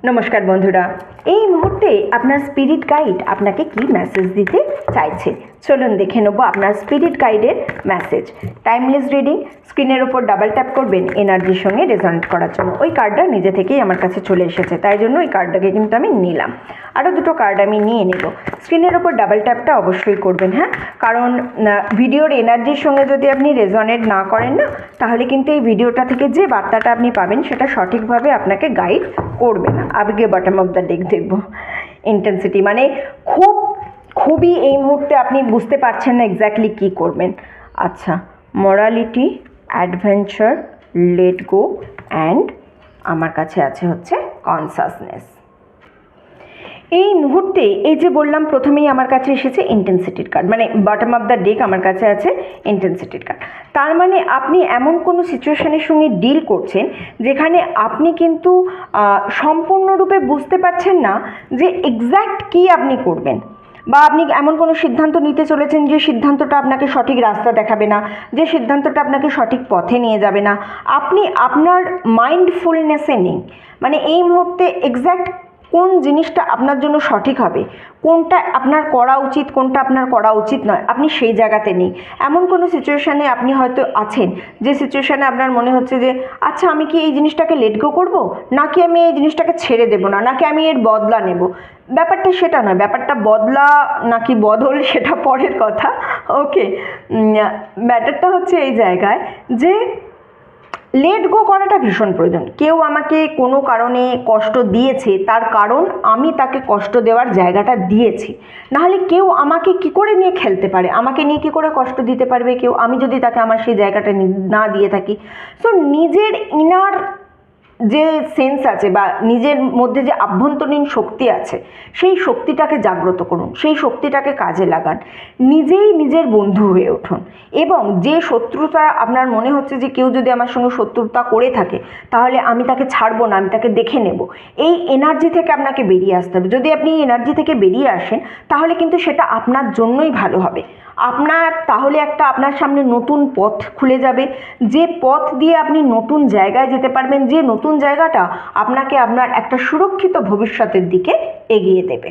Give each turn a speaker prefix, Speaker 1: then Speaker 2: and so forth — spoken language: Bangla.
Speaker 1: নমস্কার বন্ধুরা, এই মুহূর্তে আপনার স্পিরিট গাইড আপনাকে কি মেসেজ দিতে চাইছে চলুন দেখে নেব আপনার স্পিরিট গাইডের মেসেজ। টাইমলেস রিডিং, স্ক্রিনের ওপর ডাবল ট্যাপ করবেন এনার্জির সঙ্গে রেজোনেট করার জন্য। ওই কার্ডটা নিজে থেকেই আমার কাছে চলে এসেছে, তাই জন্য ওই কার্ডটাকে কিন্তু আমি নিলাম। আরও দুটো কার্ড আমি নিয়ে নেব। স্ক্রিনের ওপর ডাবল ট্যাপটা অবশ্যই করবেন, হ্যাঁ, কারণ ভিডিওর এনার্জির সঙ্গে যদি আপনি রেজোনেট না করেন না, তাহলে কিন্তু এই ভিডিওটা থেকে যে বার্তাটা আপনি পাবেন সেটা সঠিকভাবে আপনাকে গাইড করবে না। আগে বটম অফ দ্য ডেক দেখব। ইন্টেন্সিটি মানে খুবই এই মুহূর্তে আপনি বুঝতে পারছেন না এক্স্যাক্টলি কী করবেন। আচ্ছা, morality, adventure, let go and আমার কাছে আছে হচ্ছে কনসাসনেস। এই মুহূর্তে এই যে বললাম প্রথমেই আমার কাছে এসেছে ইন্টেন্সিটির কার্ড, মানে বটম অফ দ্য ডেক আমার কাছে আছে ইন্টেন্সিটির কার্ড। তার মানে আপনি এমন কোনো সিচুয়েশনের সঙ্গে ডিল করছেন যেখানে আপনি কিন্তু সম্পূর্ণরূপে বুঝতে পারছেন না যে এক্স্যাক্ট কী আপনি করবেন, বা আপনি এমন কোনো সিদ্ধান্ত নিতে চলেছেন যে সিদ্ধান্তটা আপনাকে সঠিক রাস্তা দেখাবে না, যে সিদ্ধান্তটা আপনাকে সঠিক পথে নিয়ে যাবে না। আপনি আপনার মাইন্ডফুলনেসে নেই, মানে এই মুহূর্তে এক্স্যাক্ট কোন জিনিসটা আপনার জন্য সঠিক হবে, কোনটা আপনার করা উচিত, কোনটা আপনার করা উচিত নয়, আপনি সেই জায়গাতে নেই। এমন কোনো সিচুয়েশানে আপনি হয়তো আছেন যে সিচুয়েশানে আপনার মনে হচ্ছে যে আচ্ছা আমি কি এই জিনিসটাকে লেট গো করবো, নাকি আমি এই জিনিসটাকে ছেড়ে দেবো না, নাকি আমি এর বদলা নেব। ব্যাপারটা সেটা নয়, ব্যাপারটা বদলা নাকি বদল সেটা পরের কথা। ওকে, ম্যাটারটা হচ্ছে এই জায়গায় যে লেট গো করাটা ভীষণ প্রয়োজন। কেউ আমাকে কোনো কারণে কষ্ট দিয়েছে, তার কারণ আমি তাকে কষ্ট দেওয়ার জায়গাটা দিয়েছি। নাহলে কেউ আমাকে কি করে নিয়ে খেলতে পারে, আমাকে নিয়ে কী করে কষ্ট দিতে পারবে কেউ, আমি যদি তাকে আমার সেই জায়গাটা না দিয়ে থাকি। সো নিজের ইনার যে সেন্স আছে বা নিজের মধ্যে যে আভ্যন্তরীণ শক্তি আছে, সেই শক্তিটাকে জাগ্রত করুন, সেই শক্তিটাকে কাজে লাগান, নিজেই নিজের বন্ধু হয়ে উঠুন। এবং যে শত্রুতা আপনার মনে হচ্ছে যে কেউ যদি আমার সঙ্গে শত্রুতা করে থাকে তাহলে আমি তাকে ছাড়বো না, আমি তাকে দেখে নেব, এই এনার্জি থেকে আপনাকে বেরিয়ে আসতে হবে। যদি আপনি এই এনার্জি থেকে বেরিয়ে আসেন তাহলে কিন্তু সেটা আপনার জন্যই ভালো হবে। আপনার তাহলে একটা আপনার সামনে নতুন পথ খুলে যাবে, যে পথ দিয়ে আপনি নতুন জায়গায় যেতে পারবেন, যে নতুন জায়গাটা আপনাকে আপনার একটা সুরক্ষিত ভবিষ্যতের দিকে এগিয়ে দেবে।